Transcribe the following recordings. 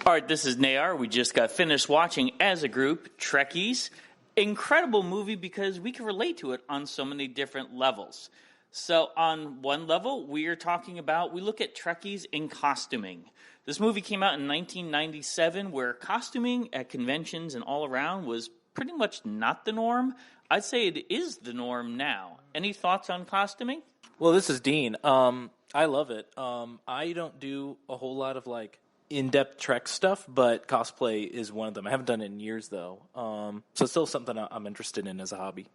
All right, this is Nayar. We just got finished watching as a group Trekkies. Incredible movie because we can relate to it on so many different levels. So on one level, we look at Trekkies in costuming. This movie came out in 1997 where costuming at conventions and all around was pretty much not the norm. I'd say it is the norm now. Any thoughts on costuming? Well, this is Dean. I love it. I don't do a whole lot of in-depth Trek stuff, but cosplay is one of them. I haven't done it in years, though. So it's still something I'm interested in as a hobby.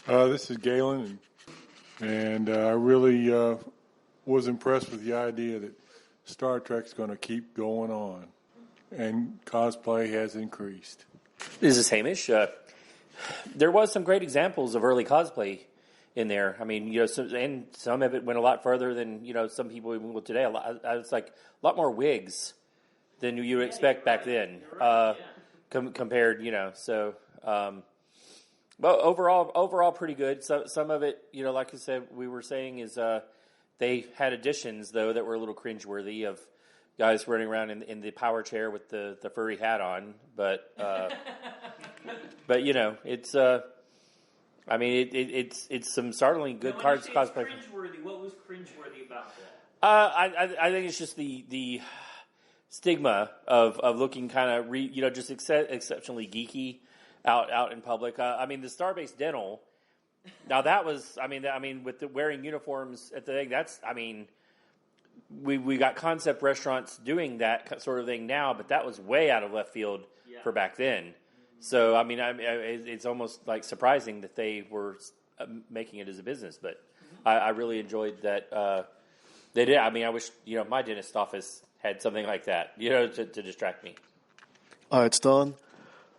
This is Galen, and I really was impressed with the idea that Star Trek's going to keep going on, and cosplay has increased. This is Hamish. There was some great examples of early cosplay in there. I mean, and some of it went a lot further than, some people even will today. It's like a lot more wigs than you would expect back then, compared, so, but overall pretty good. So, some of it, like I said, we were saying is, they had additions though that were a little cringeworthy of guys running around in the power chair with the furry hat on, but it's, I mean, it's some startling good cards cosplay. Cringeworthy. What was cringeworthy about that? I think it's just the stigma of looking kind of just exceptionally geeky out in public. I mean, the Starbase Dental. Now that was, I mean, with the wearing uniforms at the thing. That's, I mean, we got concept restaurants doing that sort of thing now, but that was way out of left field for back then. So, I mean, it's almost like surprising that they were making it as a business, but I really enjoyed that they did. I mean, I wish, my dentist office had something like that, to distract me. All right, Stan.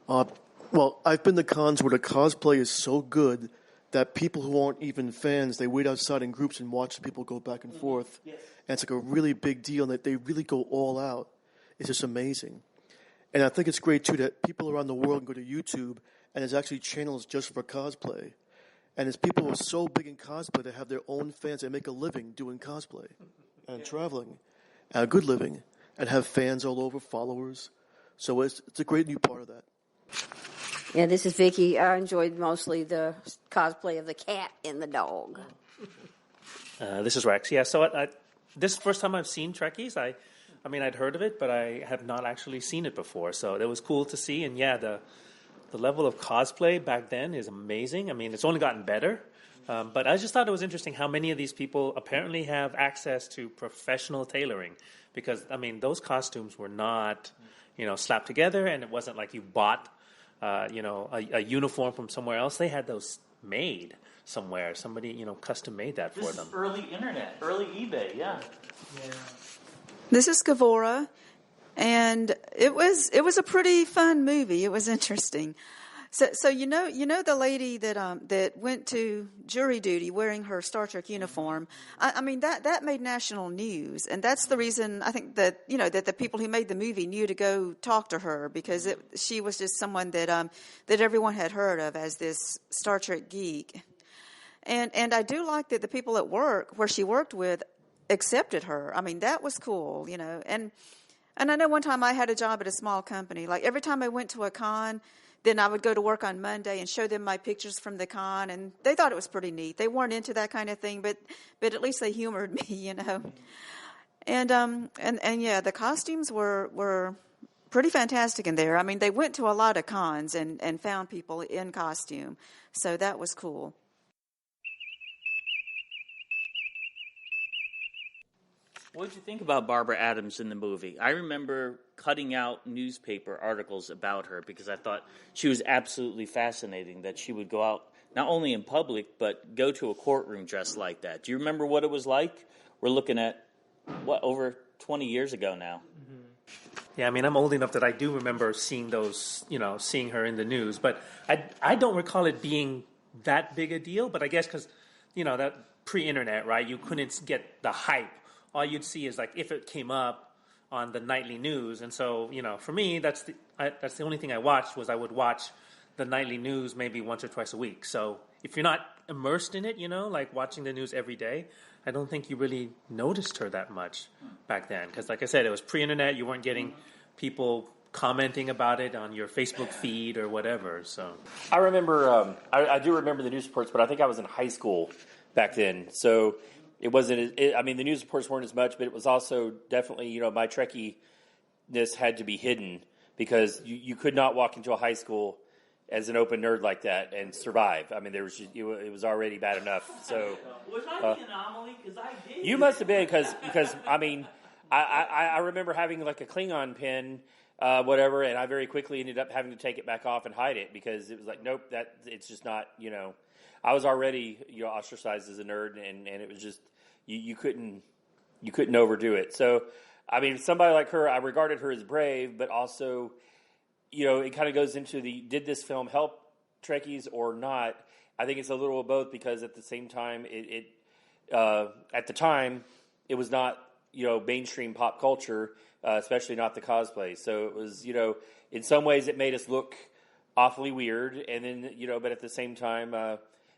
Well, I've been to cons where the cosplay is so good that people who aren't even fans, they wait outside in groups and watch people go back and forth. Yes. And it's like a really big deal, and that they really go all out. It's just amazing. And I think it's great, too, that people around the world can go to YouTube, and there's actually channels just for cosplay. And there's people who are so big in cosplay that have their own fans that make a living doing cosplay and traveling, and a good living, and have fans all over, followers. So it's a great new part of that. Yeah, this is Vicky. I enjoyed mostly the cosplay of the cat and the dog. This is Rex. Yeah, so this is the first time I've seen Trekkies. I mean, I'd heard of it, but I have not actually seen it before. So it was cool to see. And yeah, the level of cosplay back then is amazing. I mean, it's only gotten better. But I just thought it was interesting how many of these people apparently have access to professional tailoring. Because, I mean, those costumes were not, slapped together, and it wasn't like you bought, a uniform from somewhere else. They had those made somewhere. Somebody, custom made that for them. This is early internet, early eBay, yeah. This is Gavora, and it was a pretty fun movie. It was interesting. So you know the lady that went to jury duty wearing her Star Trek uniform. I mean that made national news, and that's the reason I think that that the people who made the movie knew to go talk to her, because she was just someone that everyone had heard of as this Star Trek geek, and I do like that the people at work where she worked with accepted her. I mean that was cool, and I know one time I had a job at a small company. Like every time I went to a con, then I would go to work on Monday and show them my pictures from the con, and they thought it was pretty neat. They weren't into that kind of thing, but at least they humored me, And yeah, the costumes were pretty fantastic in there. I mean, they went to a lot of cons and found people in costume, so that was cool. What did you think about Barbara Adams in the movie? I remember cutting out newspaper articles about her because I thought she was absolutely fascinating, that she would go out not only in public, but go to a courtroom dressed like that. Do you remember what it was like? We're looking at, over 20 years ago now. Mm-hmm. Yeah, I mean, I'm old enough that I do remember seeing those, seeing her in the news. But I don't recall it being that big a deal. But I guess because, that pre-internet, right, you couldn't get the hype. All you'd see is like if it came up on the nightly news, and so for me that's the only thing I watched was I would watch the nightly news maybe once or twice a week. So if you're not immersed in it, like watching the news every day, I don't think you really noticed her that much back then. Because like I said, it was pre-internet. You weren't getting people commenting about it on your Facebook feed or whatever. So I remember, I do remember the news reports, but I think I was in high school back then. So it wasn't, the news reports weren't as much, but it was also definitely, my Trekkie-ness had to be hidden because you could not walk into a high school as an open nerd like that and survive. I mean, it was already bad enough. So was I the anomaly? Because I did. You must have been because I remember having like a Klingon pin, whatever, and I very quickly ended up having to take it back off and hide it because it was like, nope, it's just not. I was already ostracized as a nerd, and it was just you couldn't overdo it. So I mean, somebody like her, I regarded her as brave, but also, it kind of goes into did this film help Trekkies or not? I think it's a little of both because at the same time, at the time, it was not, mainstream pop culture, especially not the cosplay. So it was, in some ways it made us look awfully weird. And then, but at the same time,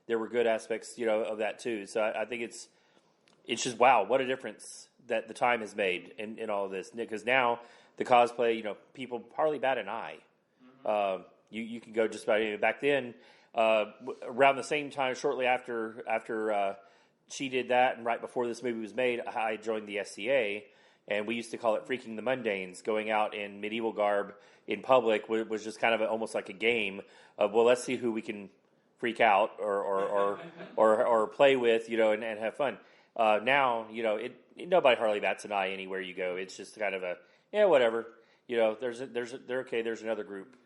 there were good aspects, of that too. So I think it's just, wow, what a difference that the time has made in all of this. Because now the cosplay, people hardly bat an eye. You can go just about anywhere. Back then, around the same time, shortly after she did that, and right before this movie was made, I joined the SCA, and we used to call it freaking the mundanes. Going out in medieval garb in public was just kind of almost like a game of, well, let's see who we can freak out or play with, and have fun. Now, nobody hardly bats an eye anywhere you go. It's just kind of whatever. There's another group.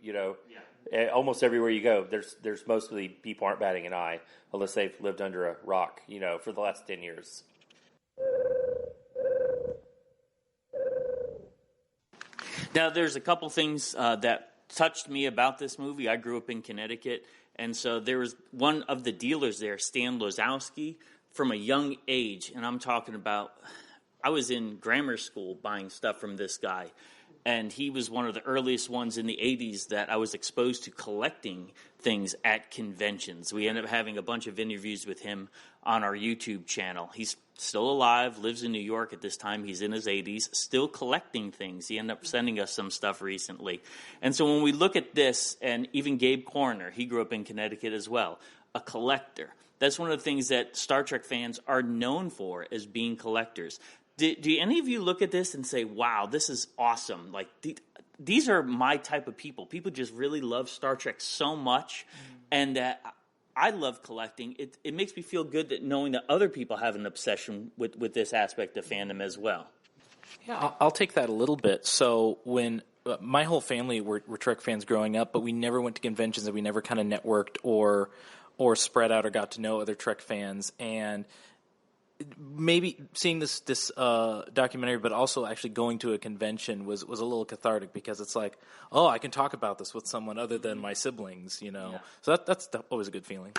Almost everywhere you go, there's mostly people aren't batting an eye unless they've lived under a rock, for the last 10 years. Now, there's a couple things that touched me about this movie. I grew up in Connecticut, and so there was one of the dealers there, Stan Lozowski, from a young age, and I'm talking about, I was in grammar school buying stuff from this guy, and he was one of the earliest ones in the 80s that I was exposed to collecting things at conventions. We ended up having a bunch of interviews with him on our YouTube channel. He's still alive, lives in New York at this time. He's in his 80s, still collecting things. He ended up sending us some stuff recently. And so when we look at this, and even Gabe Coroner, he grew up in Connecticut as well, a collector. That's one of the things that Star Trek fans are known for, as being collectors. Do any of you look at this and say, wow, this is awesome? Like, these are my type of people. People just really love Star Trek so much, and that I love collecting. It makes me feel good that knowing that other people have an obsession with this aspect of fandom as well. Yeah, I'll take that a little bit. So when my whole family were Trek fans growing up, but we never went to conventions, and we never kind of networked or spread out or got to know other Trek fans. And maybe seeing this documentary, but also actually going to a convention was a little cathartic, because it's like, oh, I can talk about this with someone other than my siblings, Yeah. So that's always a good feeling.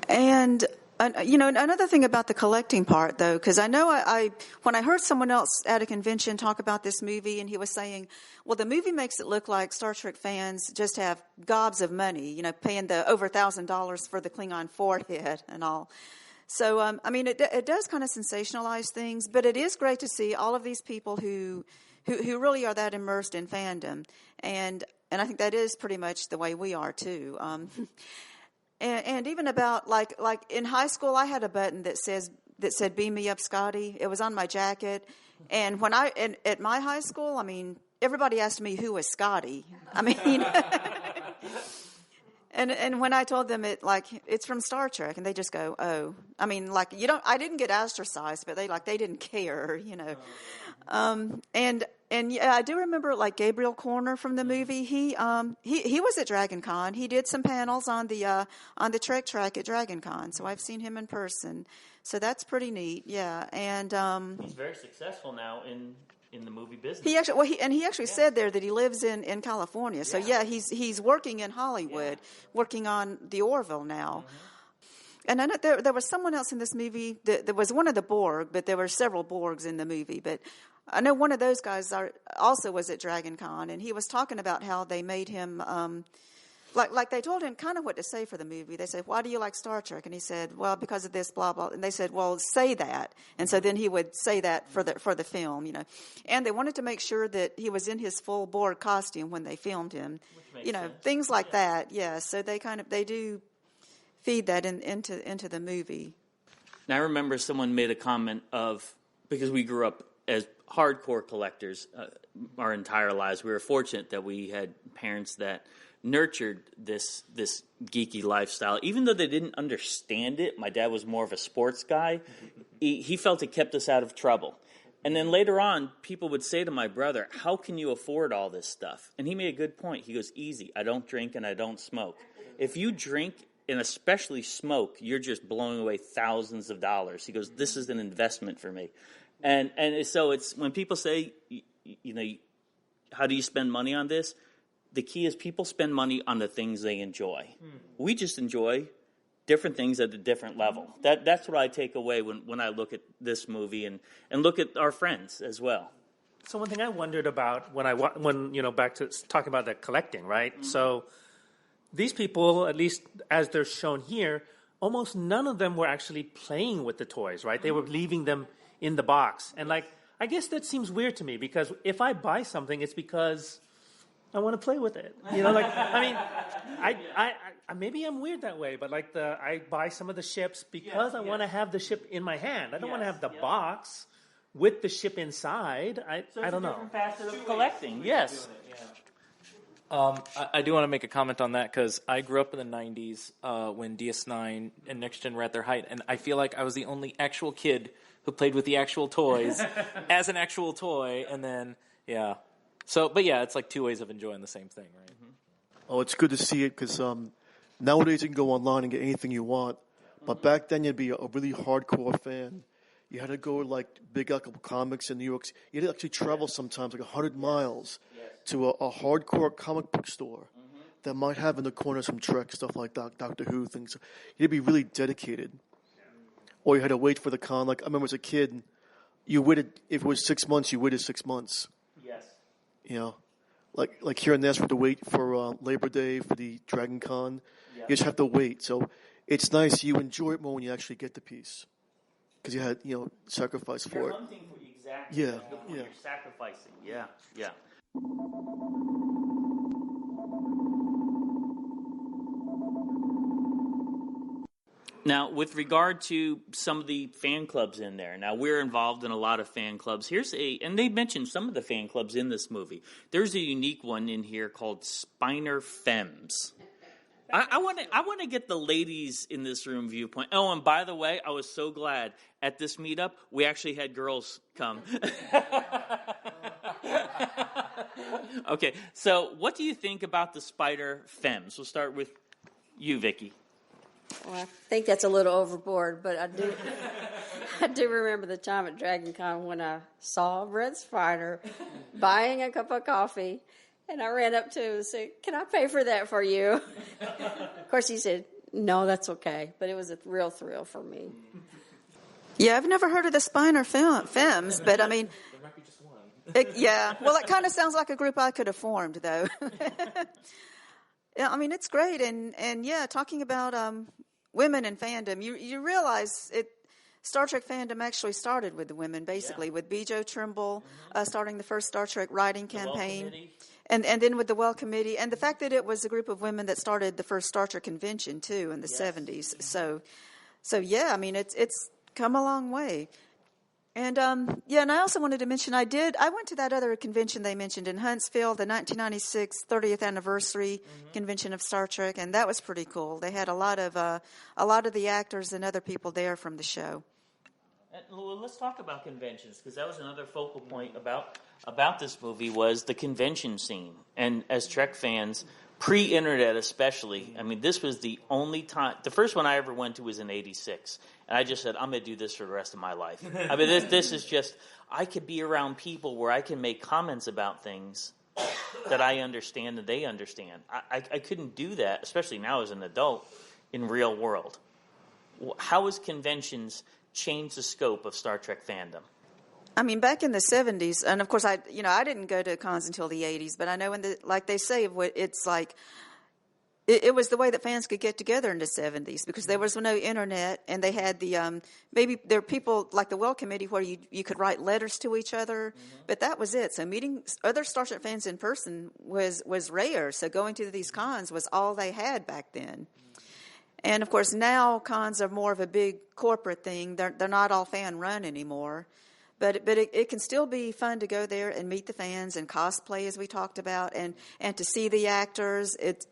And another thing about the collecting part, though, because I know when I heard someone else at a convention talk about this movie, and he was saying, well, the movie makes it look like Star Trek fans just have gobs of money, paying the over $1,000 for the Klingon forehead and all. So, it does kind of sensationalize things, but it is great to see all of these people who really are that immersed in fandom, and I think that is pretty much the way we are too. And even about like in high school, I had a button that said "Beam me up, Scotty." It was on my jacket, and at my high school, everybody asked me who was Scotty. And when I told them it's from Star Trek, and they just go, oh, I didn't get ostracized, but they didn't care, And yeah, I do remember Gabriel Corner from the movie. He was at Dragon Con. He did some panels on the Trek track at Dragon Con. So I've seen him in person. So that's pretty neat. Yeah, and he's very successful now in the movie business. He actually said there that he lives in California. So yeah, he's working in Hollywood, working on the Orville now. And I know there was someone else in this movie. There was one of the Borg, but there were several Borgs in the movie. But I know one of those guys also was at Dragon Con, and he was talking about how they made him like they told him kind of what to say for the movie. They said, "Why do you like Star Trek?" And he said, "Well, because of this, blah blah." And they said, "Well, say that." And so then he would say that for the film, you know. And they wanted to make sure that he was in his full bore costume when they filmed him, you know, sense. things like that. Yeah. So they do feed that into the movie. Now, I remember someone made a comment of, because we grew up as hardcore collectors our entire lives, we were fortunate that we had parents that nurtured this geeky lifestyle. Even though they didn't understand it, my dad was more of a sports guy, he felt it kept us out of trouble. And then later on, people would say to my brother, "How can you afford all this stuff?" And he made a good point. He goes, "Easy, I don't drink and I don't smoke." If you drink and especially smoke, you're just blowing away thousands of dollars. He goes, "This is an investment for me." And so it's when people say, you know, how do you spend money on this? The key is people spend money on the things they enjoy. We just enjoy different things at a different level. That's what I take away when I look at this movie and look at our friends as well. So one thing I wondered about when you know, back to talking about the collecting, right? Mm-hmm. So these people, at least as they're shown here, almost none of them were actually playing with the toys, right? They were leaving them in the box. And like, I guess that seems weird to me, because if I buy something, it's because I want to play with it. You know, like, I mean, I maybe I'm weird that way, but like I buy some of the ships because I want to have the ship in my hand. I don't want to have the box with the ship inside. I don't know. Different facet of collecting. Yes. I do want to make a comment on that, because I grew up in the 90s when DS9 and Next Gen were at their height, and I feel like I was the only actual kid who played with the actual toys as an actual toy, and then, yeah. So, but yeah, it's like two ways of enjoying the same thing, right? Mm-hmm. Oh, it's good to see it, because nowadays you can go online and get anything you want, but back then you'd be a really hardcore fan. You had to go to like Big Apple Comics in New York. You had to actually travel sometimes like 100 miles to a hardcore comic book store that might have in the corner some Trek stuff like Doctor Who things. You had to be really dedicated. Or you had to wait for the con. Like I remember as a kid, you waited, if it was 6 months, you waited 6 months. Yes. You know, like here in Nashville, to wait for Labor Day for the Dragon Con. You just have to wait. So it's nice. You enjoy it more when you actually get the piece, because you had, you know, sacrifice for You're it. hunting for exactly. Yeah, Yeah. You're sacrificing. Yeah. Yeah. Now, with regard to some of the fan clubs in there, now we're involved in a lot of fan clubs. And they mentioned some of the fan clubs in this movie. There's a unique one in here called Spiner Femmes. I want to get the ladies in this room viewpoint. Oh, and by the way, I was so glad at this meetup we actually had girls come. Okay, so what do you think about the Spider Femmes? We'll start with you, Vicky. Well, I think that's a little overboard, but I do remember the time at Dragon Con when I saw Red Spider buying a cup of coffee, and I ran up to him and said, "Can I pay for that for you?" Of course, he said, "No, that's okay," but it was a real thrill for me. Yeah, I've never heard of the Spiner Femmes, but I mean, There might be just one. well, it kind of sounds like a group I could have formed, though. Yeah, I mean, it's great, and yeah, talking about women and fandom, you realize Star Trek fandom actually started with the women, basically, with B. Joe Trimble starting the first Star Trek writing campaign, and then with the Well Committee, and the fact that it was a group of women that started the first Star Trek convention too in the 70s. So yeah, I mean, it's come a long way. And and I also wanted to mention I went to that other convention they mentioned in Huntsville, the 1996 30th anniversary convention of Star Trek, and that was pretty cool. They had a lot of the actors and other people there from the show. Well, let's talk about conventions, because that was another focal point about this movie was the convention scene. And as Trek fans, pre-internet especially, I mean, this was the only time. The first one I ever went to was in '86, and I just said, I'm going to do this for the rest of my life. I mean, this is just, I could be around people where I can make comments about things that I understand and they understand. I couldn't do that, especially now as an adult, in real world. How has conventions changed the scope of Star Trek fandom? I mean, back in the 70s, and of course, I didn't go to cons until the 80s, but I know like they say, it's like it was the way that fans could get together in the 70s because there was no internet, and they had the maybe there were people like the Well Committee where you could write letters to each other, but that was it. So meeting other Star Trek fans in person was rare. So going to these cons was all they had back then. And of course now cons are more of a big corporate thing. They're not all fan run anymore. But it can still be fun to go there and meet the fans and cosplay, as we talked about, and to see the actors. It's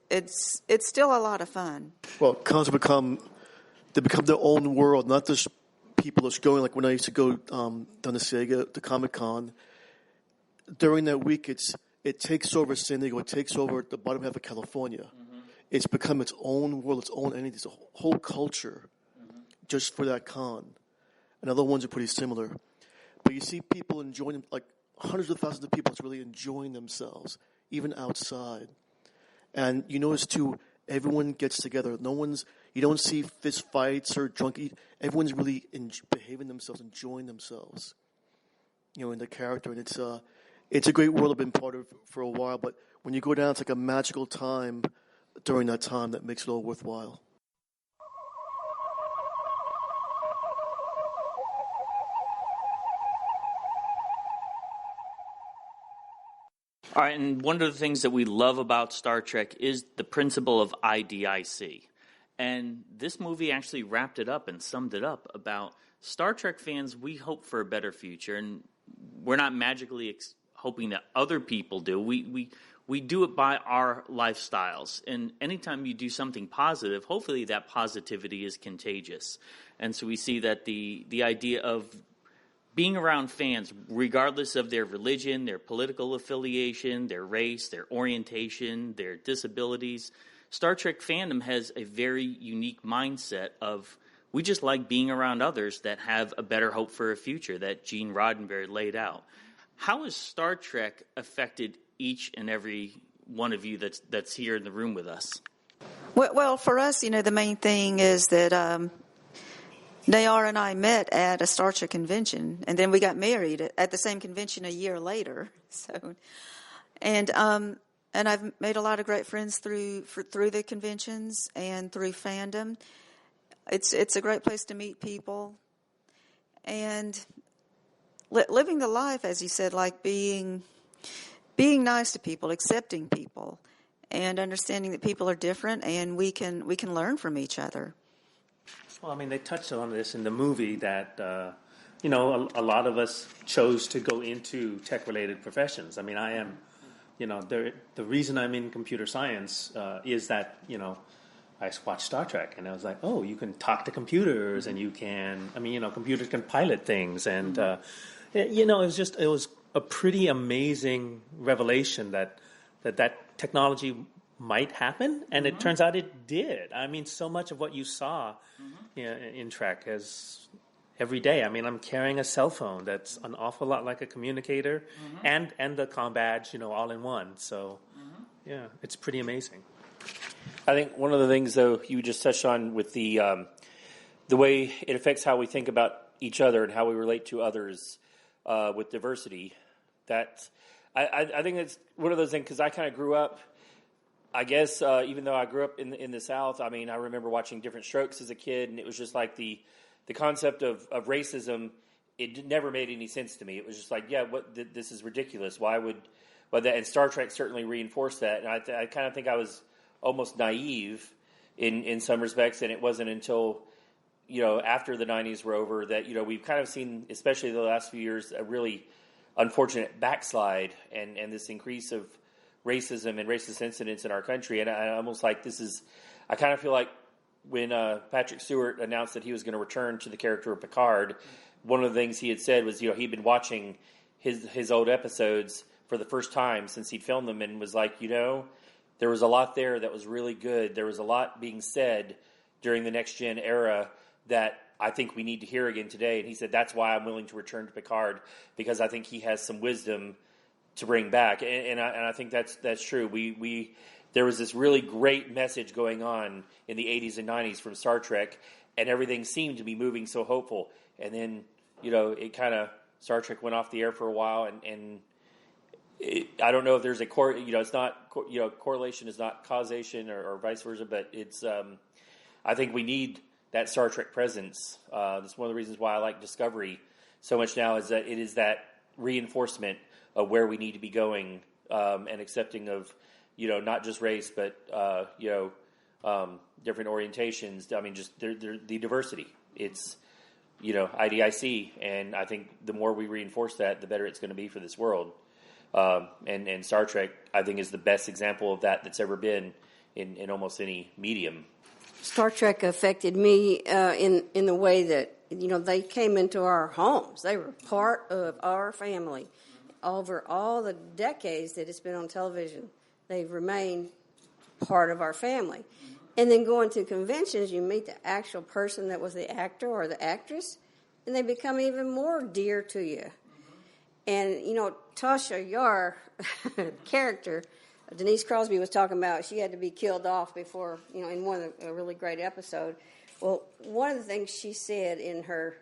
still a lot of fun. Well, cons become their own world, not just people that's going. Like when I used to go down to Sega, to Comic Con, during that week, it takes over San Diego, it takes over the bottom half of California. Mm-hmm. It's become its own world, its own entity, it's a whole culture just for that con. And other ones are pretty similar. But you see people enjoying, like hundreds of thousands of people that's really enjoying themselves, even outside. And you notice, too, everyone gets together. You don't see fist fights or drunk eat. Everyone's really behaving themselves, enjoying themselves, in the character. And it's a great world I've been part of for a while. But when you go down, it's like a magical time during that time that makes it all worthwhile. All right, and one of the things that we love about Star Trek is the principle of IDIC. And this movie actually wrapped it up and summed it up about Star Trek fans. We hope for a better future, and we're not magically hoping that other people do. We do it by our lifestyles. And anytime you do something positive, hopefully that positivity is contagious. And so we see that the idea of being around fans, regardless of their religion, their political affiliation, their race, their orientation, their disabilities, Star Trek fandom has a very unique mindset of we just like being around others that have a better hope for a future that Gene Roddenberry laid out. How has Star Trek affected each and every one of you that's here in the room with us? Well, for us, the main thing is that Nayar and I met at a Star Trek convention, and then we got married at the same convention a year later. So, and I've made a lot of great friends through the conventions and through fandom. It's a great place to meet people, and living the life, as you said, like being nice to people, accepting people, and understanding that people are different, and we can learn from each other. Well, I mean, they touched on this in the movie that, a lot of us chose to go into tech-related professions. I mean, I am, the reason I'm in computer science is that, I watched Star Trek, and I was like, oh, you can talk to computers, and you can, computers can pilot things, and, it was a pretty amazing revelation that technology might happen, and it turns out it did. I mean, so much of what you saw in Trek is every day. I mean, I'm carrying a cell phone that's an awful lot like a communicator and the comm badge, all in one. So, yeah, it's pretty amazing. I think one of the things, though, you just touched on with the way it affects how we think about each other and how we relate to others with diversity. That I think it's one of those things because I kind of grew up. I guess even though I grew up in the South, I mean, I remember watching Different Strokes as a kid, and it was just like the concept of racism. It never made any sense to me. It was just like, this is ridiculous. Why would that? And Star Trek certainly reinforced that. And I kind of think I was almost naive in some respects, and it wasn't until after the 90s were over that we've kind of seen, especially the last few years, a really unfortunate backslide and this increase of racism and racist incidents in our country. And I almost like I kind of feel like when Patrick Stewart announced that he was going to return to the character of Picard, one of the things he had said was, he'd been watching his old episodes for the first time since he'd filmed them and was like, there was a lot there that was really good. There was a lot being said during the Next Gen era that I think we need to hear again today. And he said, that's why I'm willing to return to Picard, because I think he has some wisdom to bring back, and I think that's true. There was this really great message going on in the 80s and 90s from Star Trek, and everything seemed to be moving so hopeful. And then it kind of Star Trek went off the air for a while, and I don't know if there's a it's not correlation is not causation or vice versa, but it's I think we need that Star Trek presence. That's one of the reasons why I like Discovery so much now, is that it is that reinforcement of where we need to be going, and accepting of not just race, but different orientations. I mean, just the diversity. It's IDIC, and I think the more we reinforce that, the better it's going to be for this world. And Star Trek, I think, is the best example of that that's ever been in almost any medium. Star Trek affected me in the way that they came into our homes. They were part of our family. Over all the decades that it's been on television, they've remained part of our family. And then going to conventions, you meet the actual person that was the actor or the actress, and they become even more dear to you. And, Tasha Yar, character, Denise Crosby was talking about she had to be killed off before, in a really great episode. Well, one of the things she said in her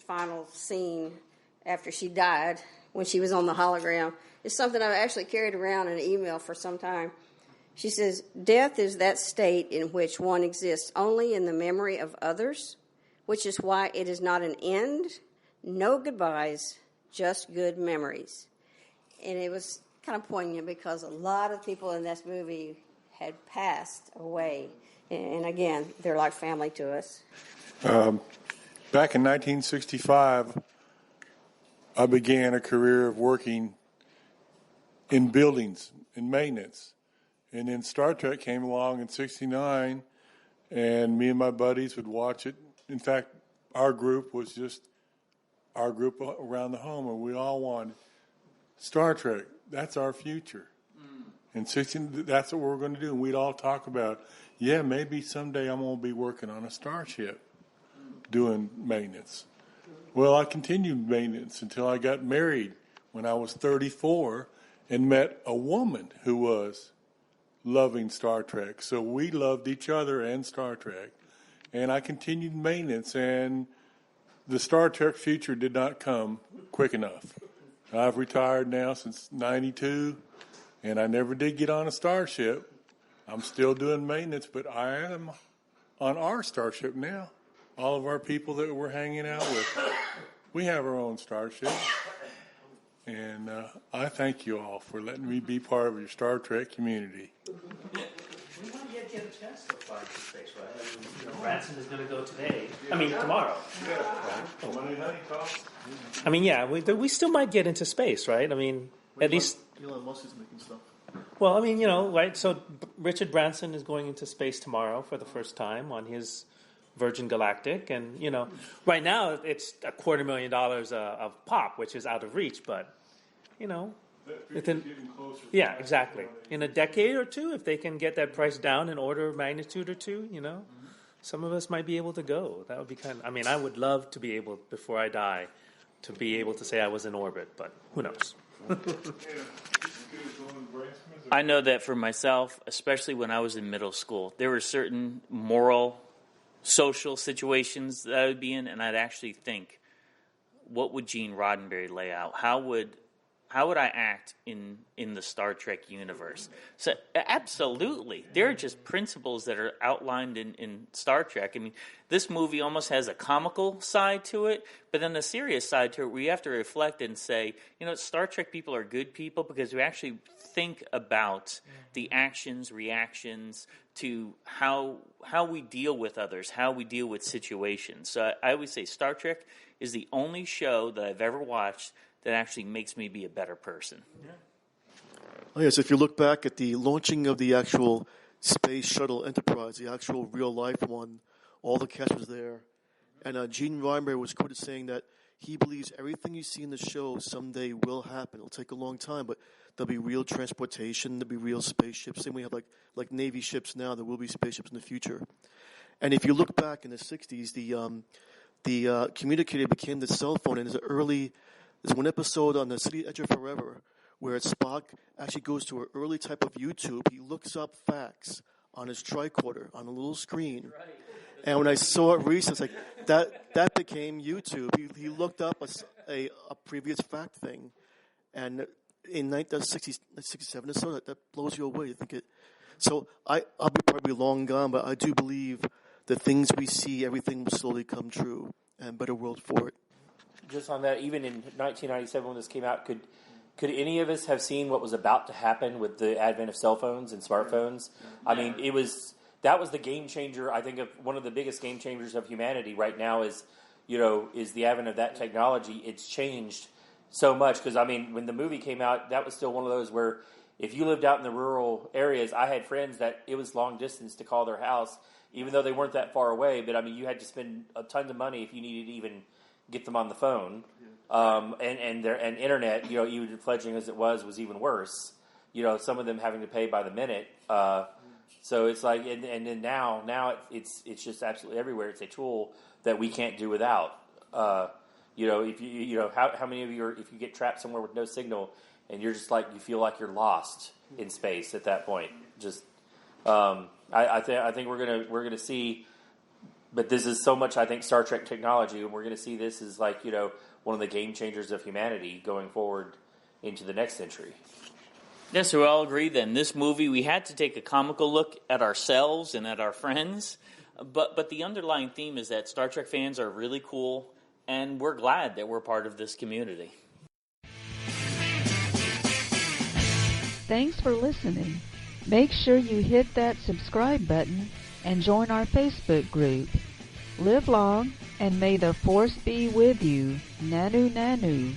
final scene after she died, when she was on the hologram, is something I've actually carried around in an email for some time. She says, "Death is that state in which one exists only in the memory of others, which is why it is not an end, no goodbyes, just good memories." And it was kind of poignant because a lot of people in this movie had passed away. And again, they're like family to us. Back in 1965, I began a career of working in buildings, in maintenance. And then Star Trek came along in 1969, and me and my buddies would watch it. In fact, our group was just our group around the home, and we all wanted Star Trek. That's our future. And 16, that's what we're going to do. And we'd all talk about, maybe someday I'm going to be working on a starship doing maintenance. Well, I continued maintenance until I got married when I was 34 and met a woman who was loving Star Trek. So we loved each other and Star Trek. And I continued maintenance, and the Star Trek future did not come quick enough. I've retired now since 92, and I never did get on a starship. I'm still doing maintenance, but I am on our starship now. All of our people that we're hanging out with, we have our own starship. And I thank you all for letting me be part of your Star Trek community. We might yet get a chance to fly into space, right? Branson is going to go today. Tomorrow. Right? We still might get into space, right? At least Elon Musk is making stuff. Well, right? So Richard Branson is going into space tomorrow for the first time on his Virgin Galactic, and right now it's $250,000 of pop, which is out of reach, but exactly. In a decade or two, if they can get that price down an order of magnitude or two, some of us might be able to go. That would be I would love to be able, before I die, to be able to say I was in orbit, but who knows? I know that for myself, especially when I was in middle school, there were certain moral, social situations that I would be in, and I'd actually think, what would Gene Roddenberry lay out? How would I act in the Star Trek universe? So absolutely, there are just principles that are outlined in Star Trek. This movie almost has a comical side to it, but then a serious side to it where you have to reflect and say, Star Trek people are good people because we actually think about the actions, reactions to how we deal with others, how we deal with situations. So I always say Star Trek is the only show that I've ever watched that actually makes me be a better person. Yeah. Oh, yes, if you look back at the launching of the actual Space Shuttle Enterprise, the actual real-life one, all the cast was there. And Gene Roddenberry was quoted saying that he believes everything you see in the show someday will happen. It'll take a long time, but there'll be real transportation, there'll be real spaceships. Same way we have like Navy ships now, there will be spaceships in the future. And if you look back in the 60s, the communicator became the cell phone, and there's one episode on the City Edge of Forever where Spock actually goes to an early type of YouTube. He looks up facts on his tricorder on a little screen. Right. And when I saw it recently, it's like that became YouTube. He looked up a previous fact thing, and in 1967 or so, that blows you away. You think it. So I'll be probably long gone, but I do believe the things we see, everything will slowly come true, and better world for it. Just on that, even in 1997 when this came out, could any of us have seen what was about to happen with the advent of cell phones and smartphones? I mean, that was the game changer. I think of one of the biggest game changers of humanity right now is the advent of that technology. It's changed so much because, I mean, when the movie came out, that was still one of those where if you lived out in the rural areas, I had friends that it was long distance to call their house, even though they weren't that far away. But, I mean, you had to spend a ton of money if you needed to even get them on the phone. And internet, even fledgling as it was even worse. Some of them having to pay by the minute. So it's like, and then now it's just absolutely everywhere. It's a tool that we can't do without. If how many of you if you get trapped somewhere with no signal and you're just like, you feel like you're lost in space at that point. Just, I think we're gonna see, but this is so much, I think, Star Trek technology, and we're gonna see this as like, one of the game changers of humanity going forward into the next century. Yes, we all agree then. This movie, we had to take a comical look at ourselves and at our friends, but the underlying theme is that Star Trek fans are really cool, and we're glad that we're part of this community. Thanks for listening. Make sure you hit that subscribe button and join our Facebook group. Live long, and may the Force be with you. Nanu Nanu.